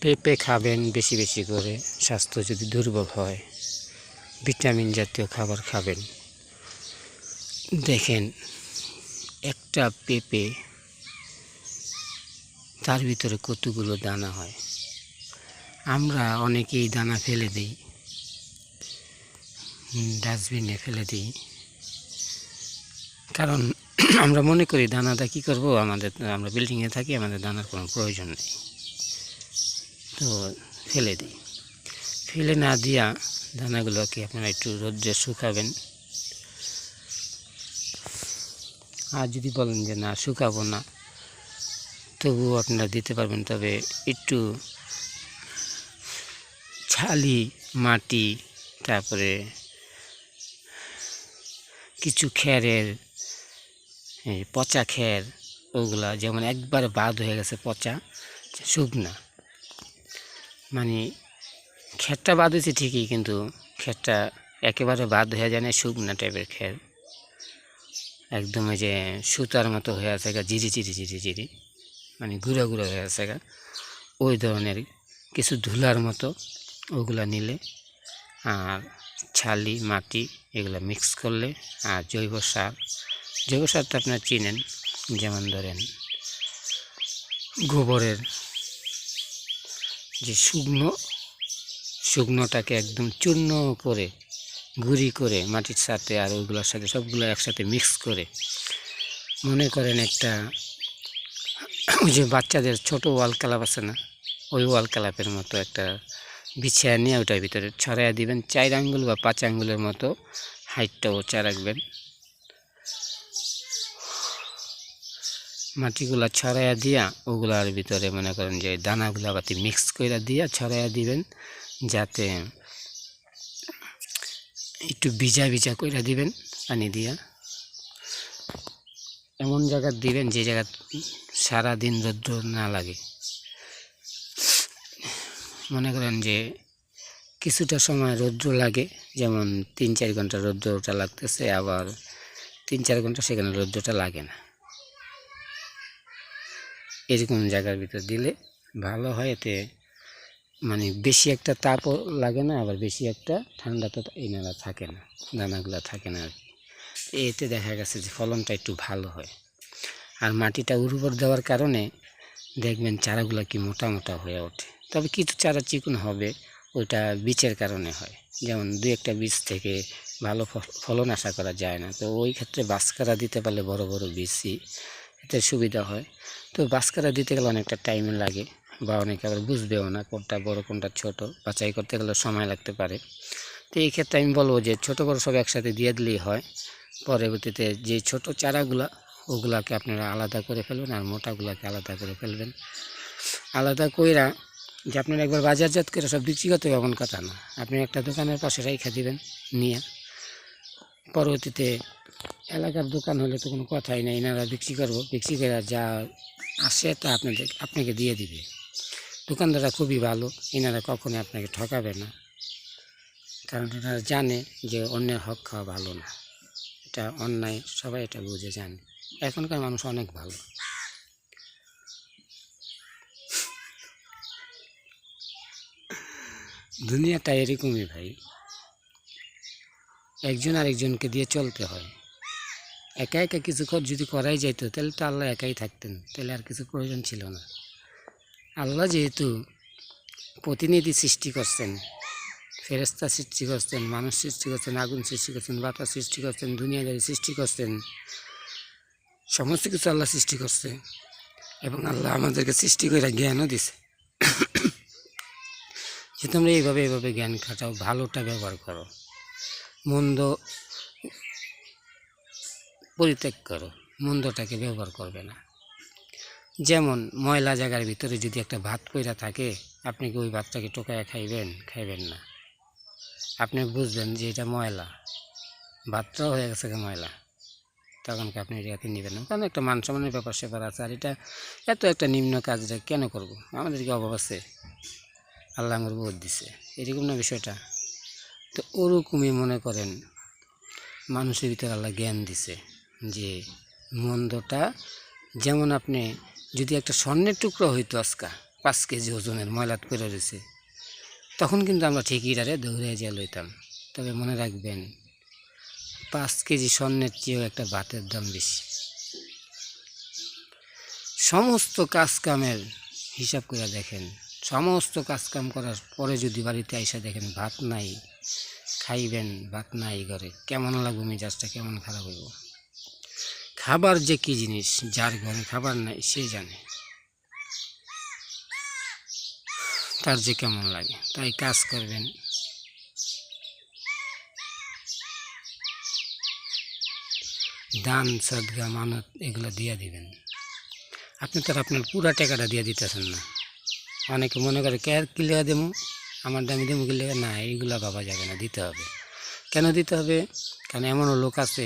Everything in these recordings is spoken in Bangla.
পেঁপে খাবেন বেশি বেশি করে। স্বাস্থ্য যদি দুর্বল হয় ভিটামিন জাতীয় খাবার খাবেন। দেখেন একটা পেঁপে তার ভিতরে কতগুলো দানা হয়। আমরা অনেকেই দানা ফেলে দিই, ডাস্টবিনে ফেলে দিই, কারণ আমরা মনে করি দানাটা কী করব, আমরা বিল্ডিংয়ে থাকি, আমাদের দানার কোনো প্রয়োজন নেই, তো ফেলে দিই। ফেলে না দিয়া দানাগুলোকে আপনারা একটু রোদ্রে শুকাবেন। আর যদি বলেন যে না শুকাবো না, তবুও আপনারা দিতে পারবেন, তবে একটু ছালি মাটি, তারপরে কিছু খেরের পচা খের, ওগুলা যেমন একবারে বাদ হয়ে গেছে পচা শুকনা, মানে খেরটা বাদ হয়েছে ঠিকই, কিন্তু খেরটা একেবারে বাদ হয়ে যায় না, শুকনা টাইপের খের, একদম এই যে সুতার মতো হয়ে আছে গা, জিরি জিরি জিরি জিরি, মানে গুঁড়ো গুঁড়ো হয়ে আছে গা, ওই ধরনের কিছু ধুলার মতো, ওগুলা নিলে আর ছালি মাটি এগুলো মিক্স করলে, আর জৈব সার তো আপনারা চিনেন, যেমন ধরেন গোবরের যে শুকনোটাকে একদম চূর্ণ করে গুঁড়ি করে মাটির সাথে আর ওইগুলোর সাথে সবগুলো একসাথে মিক্স করে, মনে করেন একটা ওই যে বাচ্চাদের ছোট ওয়াল ক্লাব আছে না, ওই ওয়াল ক্লাবের মতো একটা বিছিয়ে নিয়ে ওটার ভিতরে ছড়াইয়া দিবেন, 4 আঙ্গুল বা 5 আঙ্গুলের মতো হাইটটা উঁচা রাখবেন। মাটিগুলা ছড়াইয়া দিয়া ওগুলার ভিতরে মনে করেন যে দানাগুলা বাতি মিক্স করে দিয়া ছড়াইয়া দিবেন, যাতে একটু ভিজা ভিজা করে দিবেন পানি দিয়া। এমন জায়গা দিবেন যে জায়গা সারাদিন রৌদ্র না লাগে। মনে করেন যে কিছুটা সময় রৌদ্র লাগে, যেমন 3-4 ঘন্টা রৌদ্রটা লাগতেছে, আবার 3-4 ঘন্টা সেখানে রৌদ্রটা লাগে না, এরকম জায়গার ভিতর দিলে ভালো হয়। এতে মানে বেশি একটা তাপও লাগে না, আবার বেশি একটা ঠান্ডা তো এনারা থাকে না, দানাগুলো থাকে না আর কি। এতে দেখা গেছে যে ফলনটা একটু ভালো হয়। আর মাটিটা উর্বর দেওয়ার কারণে দেখবেন চারাগুলো কি মোটা মোটা হয়ে ওঠে। তবে কিছু চারা চিকন হবে, ওইটা বীজের কারণে হয়, যেমন 2-1টা বীজ থেকে ভালো ফলন আশা করা যায় না। তো ওই ক্ষেত্রে বাঁশকারা দিতে পারলে বড় বড় বীজই এতে সুবিধা হয়। তো বাঁশকারা দিতে গেলে অনেকটা টাইম লাগে, বা অনেকে আবার বুঝবেও না কোনটা বড় কোনটা ছোট, বাছাই করতে গেলে সময় লাগতে পারে। তো এই ক্ষেত্রে আমি বলবো যে ছোট বড় সব একসাথে দিয়ে দিলেই হয়। পরবর্তীতে যে ছোট চারাগুলা ওগুলাকে আপনারা আলাদা করে ফেলবেন, আর মোটাগুলাকে আলাদা করে ফেলবেন। আলাদা কইরা যে আপনারা একবার বাজারজাত করে সব বিক্রি করতে এমন কথা না, আপনি একটা দোকানের পাশে রেখে দিবেন নিয়ে, পরবর্তীতে এলাকার দোকান হলে তো কোনো কথাই নেই, এনারা বিক্রি করে যা আসে তা আপনাকে দিয়ে দিবে। দোকানদাররা খুবই ভালো, এনারা কখনো আপনাকে ঠকাবে না, কারণ এনারা জানে যে অন্যের হক খাওয়া ভালো না, এটা অন্যায়, সবাই এটা বুঝে জানে। এখনকার মানুষ অনেক ভালো। দুনিয়াটা এরকমই ভাই, একজন আরেকজনকে দিয়ে চলতে হয়। একা একা কিছু যদি করাই যাইতো তাহলে তো আল্লাহ একাই থাকতেন, তাহলে আর কিছু প্রয়োজন ছিল না। আল্লাহ যেহেতু প্রতিনিধি সৃষ্টি করছেন, ফেরেশতা সৃষ্টি করছেন, মানুষ সৃষ্টি করছেন, আগুন সৃষ্টি করছেন, বাতাস সৃষ্টি করছেন, দুনিয়াদারি সৃষ্টি করছেন, সমস্ত কিছু আল্লাহ সৃষ্টি করছে, এবং আল্লাহ আমাদেরকে সৃষ্টি করে জ্ঞানও দিছে যে তোমরা এইভাবে জ্ঞান খাটাও, ভালোটা ব্যবহার করো, মন্দ পরিত্যাগ করো, মন্দটাকে ব্যবহার করবে না। যেমন ময়লা জায়গার ভিতরে যদি একটা ভাত কইরা থাকে, আপনি কি ওই ভাতটাকে টোকায়া খাইবেন না, আপনি বুঝবেন যে এটা ময়লা, ভাতটাও হয়ে গেছে ময়লা, তখন আপনি এটাকে নেবেন না, কারণ একটা মান সম্মানের ব্যাপার স্যাপার আছে। আর এটা এত একটা নিম্ন কাজটা কেন করব, আমাদেরকে অভাব আছে, আল্লাহ আমার বোধ দিছে, এরকম না বিষয়টা। তো ওরকমই মনে করেন মানুষের ভিতরে আল্লাহ জ্ঞান দিছে যে মন্দটা, যেমন আপনি যদি একটা স্বর্ণের টুকরো হইতো আজকা, 5 কেজি ওজনের ময়লাত পড়ে রয়েছে, তখন কিন্তু আমরা ঠিকই এটারে দৌড়ে যেয়ে লইতাম। তবে মনে রাখবেন 5 কেজি স্বর্ণের চেয়েও একটা ভাতের দাম বেশি। সমস্ত কাজ কামের হিসাব করে দেখেন, সমস্ত কাজ কাম করার পরে যদি বাড়িতে আইসা দেখেন ভাত নাই, খাইবেন ভাত নাই ঘরে, কেমন লাগবে, মেজাজটা কেমন খারাপ হইব। খাবার যে কি জিনিস, যার ঘরে খাবার নাই সে জানে তার যে কেমন লাগে। তাই কাজ করবেন, দান সদগা মানত এগুলো দিয়ে দিবেন। আপনি তো আপনার পুরা টাকাটা দিয়ে দিতেছেন না। অনেকে মনে করে কে আর কিলিয়া দেবো, আমার দামি দেবো কিলিয়া, না এইগুলা ভাবা যাবে না, দিতে হবে। কেন দিতে হবে? কারণ এমনও লোক আছে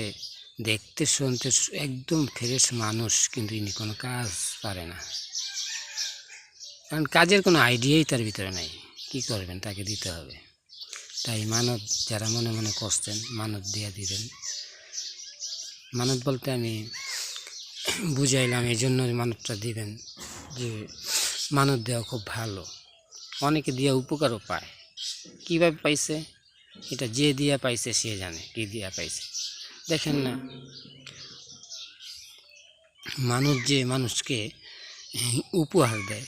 দেখতে শুনতে একদম ফ্রেশ মানুষ, কিন্তু ইনি কোনো কাজ পারে না, কারণ কাজের কোনো আইডিয়াই তার ভিতরে নাই। কি করবেন? তাকে দিতে হবে। তাই মানত যারা মনে মনে করছেন, মানত দিয়ে দিবেন। মানত বলতে আমি বুঝাইলাম এই জন্য মানতটা দিবেন যে মানত দেওয়া খুব ভালো, অনেকে দিয়া উপকারও পায়। কীভাবে পাইছে এটা যে দিয়া পাইছে সে জানে কি দিয়া পাইছে। দেখেন না, মানুষ যে মানুষকে উপহার দেয়,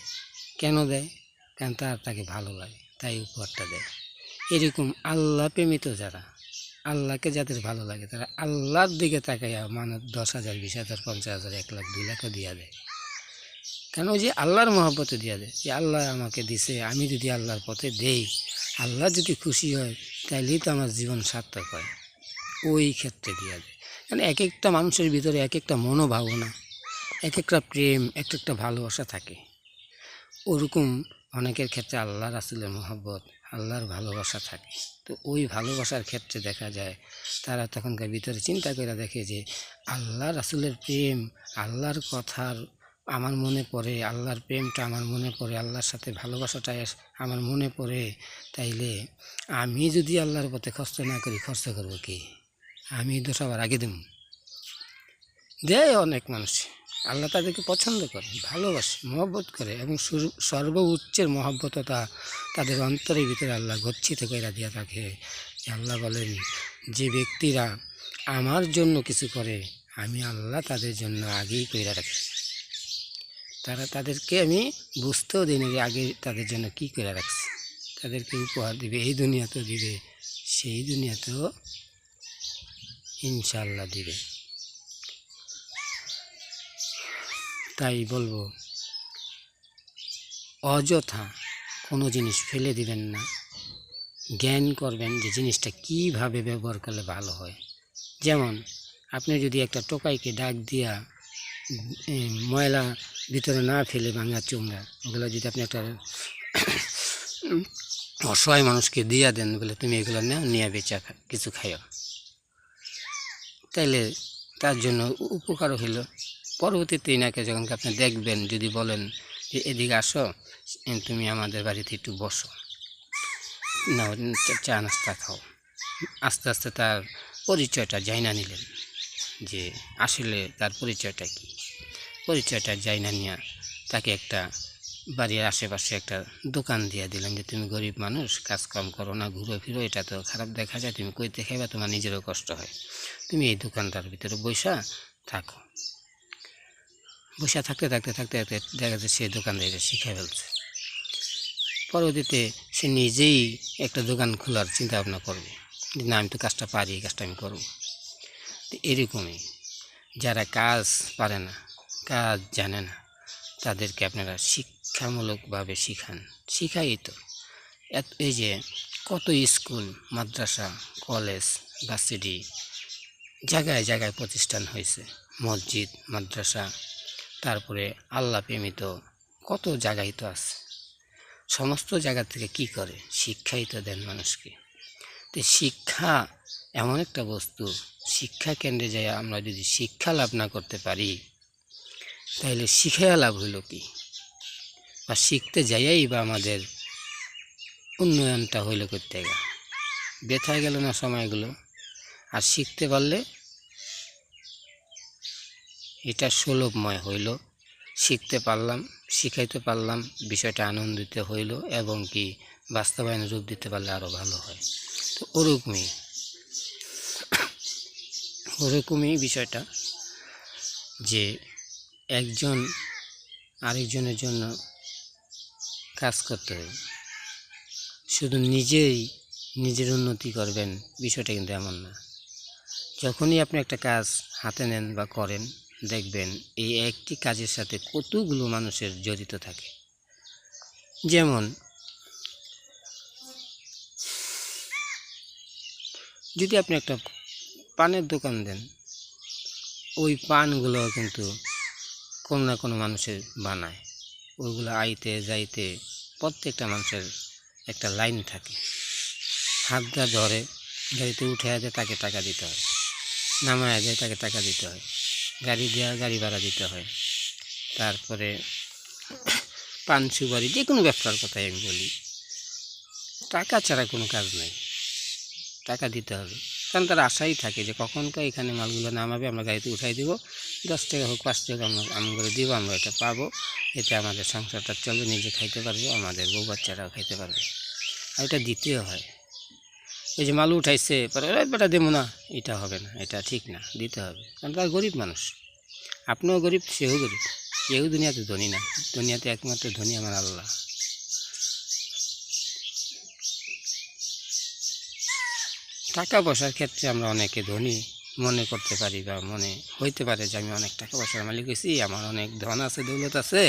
কেন দেয়? কারণ তাকে ভালো লাগে, তাই উপহারটা দেয়। এরকম আল্লাহ প্রেমিত যারা, আল্লাহকে যাদের ভালো লাগে, তারা আল্লাহর দিকে তাকাইয়া মানুষ 10,000, 20,000, 50,000, 1 লাখ, 2 লাখও দিয়া দেয়। কেন? যে আল্লাহর মহব্বতে দিয়া দেয়, যে আল্লাহ আমাকে দিছে, আমি যদি আল্লাহর পথে দেই, আল্লাহ যদি খুশি হয়, তাইলেই তো আমার জীবন সার্থক হয়। ওই ক্ষেত্রে দিয়া দেয়। কারণ এক একটা মানুষের ভিতরে এক একটা মনোভাবনা, এক একটা প্রেম, এক একটা ভালোবাসা থাকে। ওরকম অনেকের ক্ষেত্রে আল্লাহ রাসূলের মহব্বত, আল্লাহর ভালোবাসা থাকে। তো ওই ভালোবাসার ক্ষেত্রে দেখা যায় তারা তখনকার ভিতরে চিন্তা করে দেখে যে আল্লাহ রাসূলের প্রেম, আল্লাহর কথার আমার মনে পড়ে, আল্লাহর প্রেমটা আমার মনে পড়ে, আল্লাহর সাথে ভালোবাসাটা আমার মনে পড়ে, তাইলে আমি যদি আল্লাহর পথে খরচ না করি, খরচ করবো কি? আমি তো সবার আগে দেব। দেয় অনেক মানুষ, আল্লাহ তাদেরকে পছন্দ করে, ভালোবাসে, মহব্বত করে, এবং সর্বোচ্চের মহব্বততা তাদের অন্তরের ভিতরে আল্লাহ গচ্ছিত করে দিয়া থাকে। আল্লাহ বলেন, যে ব্যক্তিরা আমার জন্য কিছু করে, আমি আল্লাহ তাদের জন্য আগেই কইরা রাখি। তাদেরকে আমি বুঝতেও দিই না যে আগে তাদের জন্য কী করে রাখছি। তাদেরকে উপহার দিবে, এই দুনিয়াতেও দিবে, সেই দুনিয়াতেও ইনশাআল্লাহ দিবে। তাই বলবো, অযথা কোনো জিনিস ফেলে দিবেন না, জ্ঞান করবেন যে জিনিসটা কীভাবে ব্যবহার করলে ভালো হয়। যেমন আপনি যদি একটা টোকাইকে ডাক দিয়া ময়লা ভিতরে না ফেলে, ভাঙা চোঙা ওগুলো যদি আপনি একটা অসহায় মানুষকে দিয়া দেন, বলে তুমি এগুলো নিয়ে বেচা কিছু খাইও, তাইলে তার জন্য উপকারও হইল। পরবর্তীতে এনাকে যখন আপনি দেখবেন, যদি বলেন যে এদিকে আসো, তুমি আমাদের বাড়িতে একটু বসো, না চা নাস্তা খাও, আস্তে আস্তে তার পরিচয়টা জাইনা নিলেন যে আসলে তার পরিচয়টা কী। পরিচয়টা জাইনা নিয়ে তাকে একটা বাড়ির আশেপাশে একটা দোকান দিয়ে দিলেন যে তুমি গরিব মানুষ, কাজকাম করো না, ঘুরো ফিরো, এটা তো খারাপ দেখা যায়, তুমি কইতে খাইবা, তোমার নিজেরও কষ্ট হয়, তুমি এই দোকানটার ভিতরে বসা থাকো। বসে থাকতে থাকতে থাকতে থাকতে দেখা যাচ্ছে সে দোকানদারিটা শিখে ফেলছে। পরবর্তীতে সে নিজেই একটা দোকান খোলার চিন্তা ভাবনা করবে, না আমি তো কাজটা পারি, এই কাজটা আমি করব। এরকমই যারা কাজ পারে না, কাজ জানে না, তাদেরকে আপনারা শিক্ষামূলকভাবে শিখাই তো। এই যে কত স্কুল, মাদ্রাসা, কলেজ, ভার্সিটি, জায়গায় জায়গায় প্রতিষ্ঠান হয়েছে, মসজিদ, মাদ্রাসা, তারপরে আল্লাহ প্রেমিত কত জায়গায় তো আছে। সমস্ত জায়গা থেকে কি করে? শিক্ষাই তো দেন মানুষকে। তো শিক্ষা এমন একটা বস্তু, শিক্ষা কেন্দ্রে যাই আমরা যদি শিক্ষা লাভ না করতে পারি, তাহলে শিখাইয়া লাভ হইল কি? বা শিখতে যাইয়াই বা আমাদের উন্নয়নটা হইল করতে গেলে ব্যথায় গেল না সময়গুলো। আর শিখতে পারলে এটা সুলভময় হইল, শিখতে পারলাম, শিখাইতে পারলাম, বিষয়টা আনন্দিত হইল এবং কি বাস্তবায়নে রূপ দিতে পারলে আরও ভালো হয়। তো ওরকমই বিষয়টা যে একজন আরেকজনের জন্য কাজ করতে হবে, শুধু নিজের উন্নতি করবেন বিষয়টা কিন্তু এমন না। যখনই আপনি একটা কাজ হাতে নেন বা করেন, দেখবেন এই একটি কাজের সাথে কতগুলো মানুষের জড়িত থাকে। যেমন যদি আপনি একটা পানের দোকান দেন, ওই পানগুলো কিন্তু কোনো না কোনো মানুষের বানায়, ওইগুলো আইতে যাইতে প্রত্যেকটা মানুষের একটা লাইন থাকে। হাতটা ধরে গাড়িতে উঠে যায় তাকে টাকা দিতে হয়, নামায় যায় তাকে টাকা দিতে হয়, গাড়ি দেওয়া গাড়ি ভাড়া দিতে হয়। তারপরে পান সুপারি যে কোনো ব্যবসার কথাই আমি বলি, টাকা ছাড়া কোনো কাজ নাই, টাকা দিতে হবে। কারণ তার আশাই থাকে যে কখনকার এখানে মালগুলো নামাবে, আমরা গাড়িতে উঠাই দেবো, 10 টাকা হোক 5 টাকা আমরা করে দিব, আমরা এটা পাবো, এতে আমাদের সংসারটা চলবে, নিজে খাইতে পারবো, আমাদের বউ বাচ্চারাও খাইতে পারবে। আর এটা দিতেও হয়। ওই যে মাল উঠাইছে পরে বেটা দেবো না, এটা হবে না, এটা ঠিক না, দিতে হবে। কারণ তার গরিব মানুষ, আপনিও গরিব, সেও গরিব, কেউ দুনিয়াতে ধনী না, দুনিয়াতে একমাত্র ধনী আমার আল্লাহ। টাকা পয়সার ক্ষেত্রে আমরা অনেকে ধনী মনে করতে পারি বা মনে হইতে পারে যে আমি অনেক টাকা পয়সার মালিক হয়েছি, আমার অনেক ধন আছে, দৌলত আছে,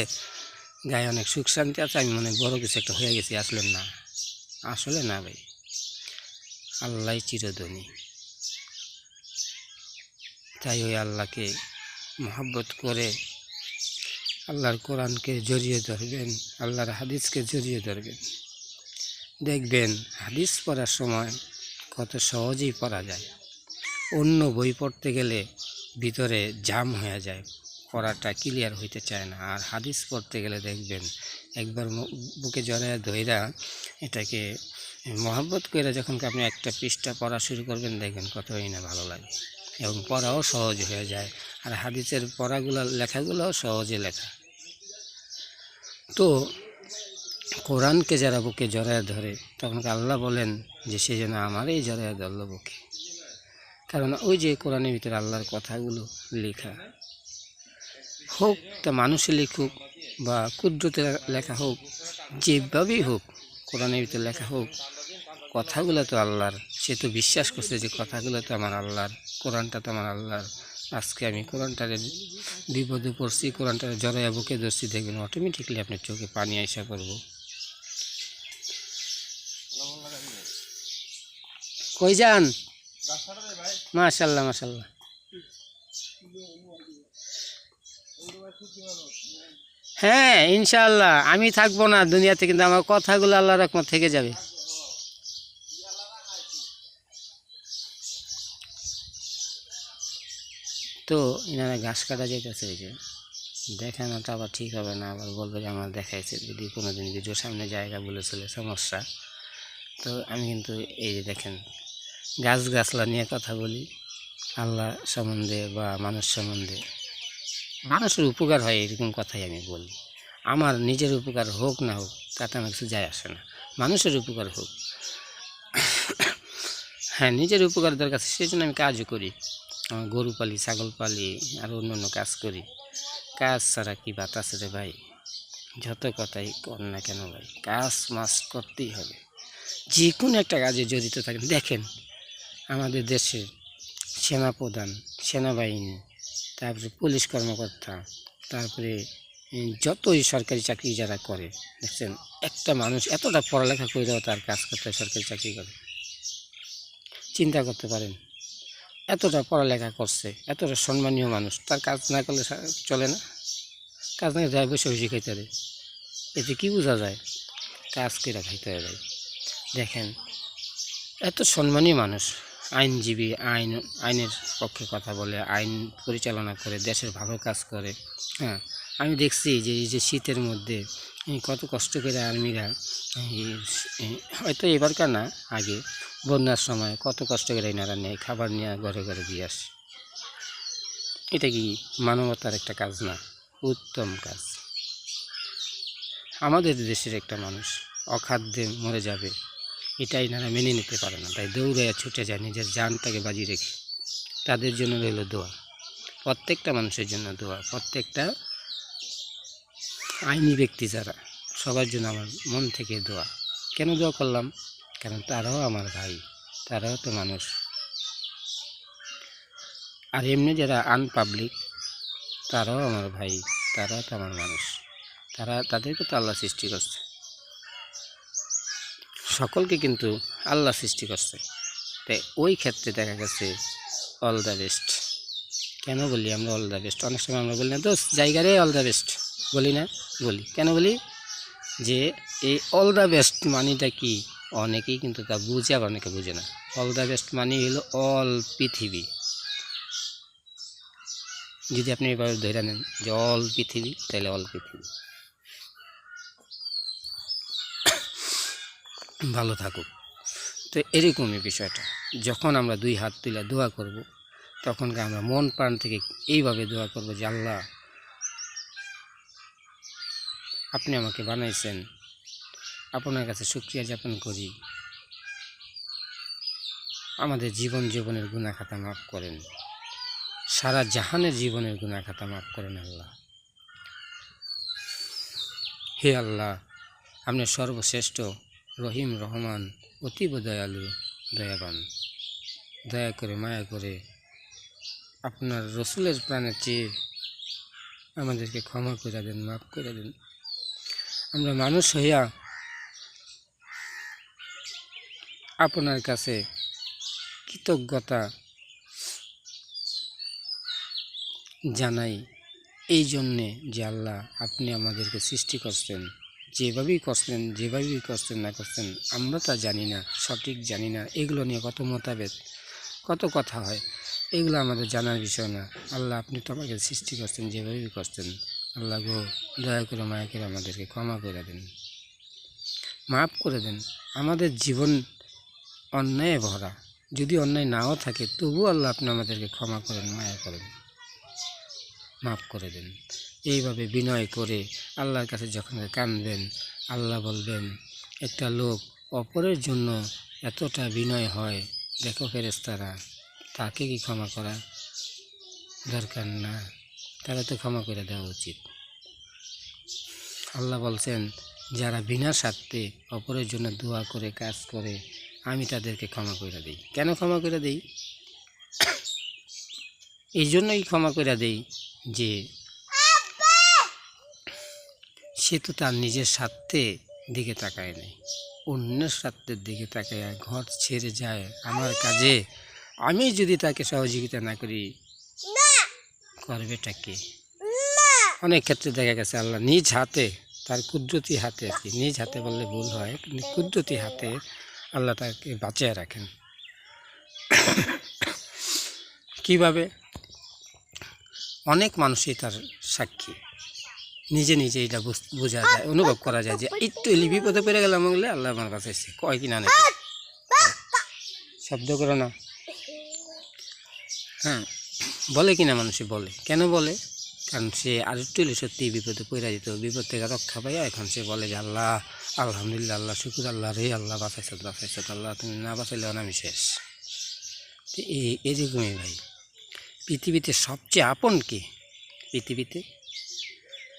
গায়ে অনেক সুখ শান্তি আছে, আমি মনে বড় কিছু একটা হয়ে গেছি। আসলে না ভাই, আল্লাহ চিরধনী। তাই ওই আল্লাহকে মহব্বত করে আল্লাহর কোরআনকে জড়িয়ে ধরবেন, আল্লাহর হাদিসকে জড়িয়ে ধরবেন, দেখবেন হাদিস পড়ার সময় কত সহজেই পড়া যায়। অন্য বই পড়তে গেলে ভিতরে জাম হয়ে যায়, পড়াটা ক্লিয়ার হইতে চায় না। আর হাদিস পড়তে গেলে দেখবেন একবার বুকে জড়ায় ধইরা এটাকে মহব্বত করে যখন আপনি একটা পৃষ্ঠা পড়া শুরু করবেন, দেখবেন কতই না ভালো লাগে এবং পড়াও সহজ হয়ে যায়। আর হাদিসের পড়াগুলো লেখাগুলোও সহজে লেখা। তো কোরআনকে যারা বুকে জড়ায় ধরে, তখন আল্লাহ বলেন যে সে যেন আমারই জড়ায় ধরল বুকে। কারণ ওই যে কোরআনের ভিতরে আল্লাহর কথাগুলো লেখা, হোক তা মানুষে লিখুক বা কুদরতে লেখা হোক, যেভাবেই হোক কোরআনের ভিতরে লেখা হোক, কথাগুলো তো আল্লাহর। সে তো বিশ্বাস করছে যে কথাগুলো তো আমার আল্লাহর, কোরআনটা তো আমার আল্লাহর। আজকে আমি কোরআনটারে বিপদে পড়ছি, কোরআনটারে জড়াইয়া বুকে ধরছি, দেখবেন অটোমেটিকলি আপনার চোখে পানি আইসা পড়বো। কই যান? মাশাল্লাহ মাশাল্লাহ। হ্যাঁ ইনশাআল্লাহ, আমি থাকবো না দুনিয়াতে, কিন্তু আমার কথাগুলো আল্লাহর রহমত থেকে যাবে। তো এনারা ঘাস কাটা যাইতেছে, ওই যে দেখানোটা আবার ঠিক হবে না, আবার বলবে যে আমার দেখাইছে, যদি কোনো দিন ভিডিওর সামনে জায়গা বলে চলে সমস্যা। তো আমি কিন্তু এই যে দেখেন গাছগাছলা নিয়ে কথা বলি, আল্লাহ সম্বন্ধে বা মানুষ সম্বন্ধে, মানুষের উপকার হয় এরকম কথাই আমি বলি। আমার নিজের উপকার হোক না হোক তাতে আমার কিছু যায় আসে না, মানুষের উপকার হোক। হ্যাঁ, নিজের উপকার দরকার, সেই জন্য আমি কাজও করি, আমার গরু পালি, ছাগল পালি, আর অন্য অন্য কাজ করি। কাজ ছাড়া কি বাতাস রে ভাই, যত কথাই কর না কেন ভাই, কাজ মাস্ট করতেই হবে। যে কোনো একটা কাজে জড়িত থাকেন, দেখেন আমাদের দেশের সেনাপ্রধান, সেনাবাহিনী, তারপরে পুলিশ কর্মকর্তা, তারপরে যতই সরকারি চাকরি যারা করে, দেখছেন একটা মানুষ এতটা পড়ালেখা করেও তার কাজ করতে সরকারি চাকরি করে। চিন্তা করতে পারেন, এতটা পড়ালেখা করছে, এতটা সম্মানীয় মানুষ, তার কাজ না করলে চলে না, কাজ না যায় বসে বসে খাইতে হবে। এতে কি বোঝা যায়? কাজ করে খাইতে হবে। দেখেন এত সম্মানীয় মানুষ, আইনজীবী, আইনের পক্ষে কথা বলে, আইন পরিচালনা করে, দেশের ভালো কাজ করে। হ্যাঁ, আমি দেখছি যে এই যে শীতের মধ্যে কত কষ্ট করে আর্মিরা, হয়তো এবারকার না, আগে বন্যার সময় কত কষ্ট করে এনারা নেয়, খাবার নিয়ে ঘরে ঘরে দিয়ে আসে। এটা কি মানবতার একটা কাজ না? উত্তম কাজ। আমাদের দেশের একটা মানুষ অখাদ্যে মরে যাবে, এটা এনারা মেনে নিতে পারে না, তাই দৌড়ে ছুটে যায় নিজের জানটাকে বাজি রেখে। তাদের জন্য রইল দোয়া, প্রত্যেকটা মানুষের জন্য দোয়া, প্রত্যেকটা আইনি ব্যক্তি যারা, সবার জন্য আমার মন থেকে দোয়া। কেন দোয়া করলাম? কারণ তারাও আমার ভাই, তারাও তো মানুষ। আর এমনি যারা আনপাবলিক, তারাও আমার ভাই, তারাও তো আমার মানুষ, তাদেরকে তো আল্লাহ সৃষ্টি করছে, সকলকে কিন্তু আল্লাহ সৃষ্টি করছে। তাই ওই ক্ষেত্রে দেখা গেছে অল দ্য বেস্ট। কেন বলি আমরা অল দ্য বেস্ট? অনেক সময় আমরা বলি না দোস্ত জায়গারে অল দ্য বেস্ট, বলি না? বলি কেন বলি? যে এই অল দ্য বেস্ট মানিটা কি, অনেকেই কিন্তু তা বুঝে, আবার অনেকে বুঝে না। অল দ্য বেস্ট মানি হলো অল পৃথিবী। যদি আপনি এভাবে ধরে নেন যে অল পৃথিবী, তাহলে অল পৃথিবী ভালো থাকুক। তো এরকমই বিষয়টা, যখন আমরা দুই হাত তুলে দোয়া করব, তখনকে আমরা মন প্রাণ থেকে এইভাবে দোয়া করব যে আল্লাহ, আপনি আমাকে বানাইছেন, আপনার কাছে শুকরিয়া জ্ঞাপন করি, আমাদের জীবনের গুনাহ খাতা মাফ করেন, সারা জাহানের জীবনের গুনাহ খাতা মাফ করেন আল্লাহ। হে আল্লাহ, আপনি সর্বশ্রেষ্ঠ, রহিম রহমান, অতীব দয়ালু, দয়াবান। দয়া করে মায়া করে আপনার রসুলের প্রাণের চেয়ে আমাদেরকে ক্ষমা করে দেন, মাফ করে দেন। আমরা মানুষ হইয়া আপনার কাছে কৃতজ্ঞতা জানাই এই জন্যে যে আল্লাহ, আপনি আমাদেরকে সৃষ্টি করছেন, যেভাবেই করছেন না করছেন আমরা তা জানি না, সঠিক জানি না। এগুলো নিয়ে কত মতভেদ, কত কথা হয়, এগুলো আমাদের জানার বিষয় না। আল্লাহ, আপনি তো আমাকে সৃষ্টি করছেন, যেভাবেই করছেন, আল্লাহ গো, দয়া করে মায়া করে আমাদেরকে ক্ষমা করে দেন, মাফ করে দেন। আমাদের জীবন অন্যায় ভরা, যদি অন্যায় নাও থাকে তবুও আল্লাহ আপনি আমাদেরকে ক্ষমা করেন, মায়া করেন, মাফ করে দেন। এইভাবে বিনয় করে আল্লাহর কাছে যখন কাঁদবেন, আল্লাহ বলবেন, একটা লোক অপরের জন্য এতটা বিনয় হয়, দেখো ফেরেশতারা, তাকে কি ক্ষমা করা দরকার না? তারা তো ক্ষমা করে দেওয়া উচিত। আল্লাহ বলছেন, যারা বিনা স্বার্থে অপরের জন্য দোয়া করে, কাজ করে, আমি তাদেরকে ক্ষমা করে দিই। কেন ক্ষমা করে দিই? এই জন্যই ক্ষমা করে দিই যে সে তো তার নিজের স্বার্থের দিকে তাকায় নাই, অন্যের স্বার্থের দিকে তাকায় ঘর ছেড়ে যায় আমার কাজে। আমি যদি তাকে সহযোগিতা না করি, করবেটা কে? অনেক ক্ষেত্রে দেখা গেছে আল্লাহ নিজ হাতে, তার কুদরতি হাতে, আর কি, নিজ হাতে বললে ভুল হয়, কিন্তু কুদরতি হাতে আল্লাহ তাকে বাঁচিয়ে রাখেন। কিভাবে? অনেক মানুষই তার সাক্ষী, নিজে এটা বোঝা যায়, অনুভব করা যায় যে একটু এলি বিপদে পড়ে গেলাম, বলে আল্লাহ আমার কাছে এসে কয় কিনা নাকি, শব্দ করো না, হ্যাঁ, বলে কিনা মানুষে বলে। কেন বলে? কারণ সে আর একটু এলে সত্যিই বিপদে পড়ে যেত, বিপদ থেকে রক্ষা পাইয়া এখন সে বলে যে আল্লাহ, আলহামদুলিল্লাহ, আল্লাহ শুকুর, আল্লাহ রে, আল্লাহ বাঁচাইছ, আল্লাহ তুমি না বাঁচাইলে আমি শেষ। তো এরকমই ভাই, পৃথিবীতে সবচেয়ে আপন কে?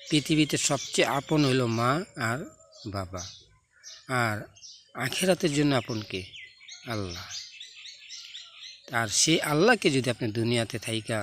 পৃথিবীতে সবচেয়ে আপন হইল মা আর বাবা। আর আখিরাতের জন্য আপন কে? আল্লাহ। আর সেই আল্লাহকে যদি আপনি দুনিয়াতে থাইকা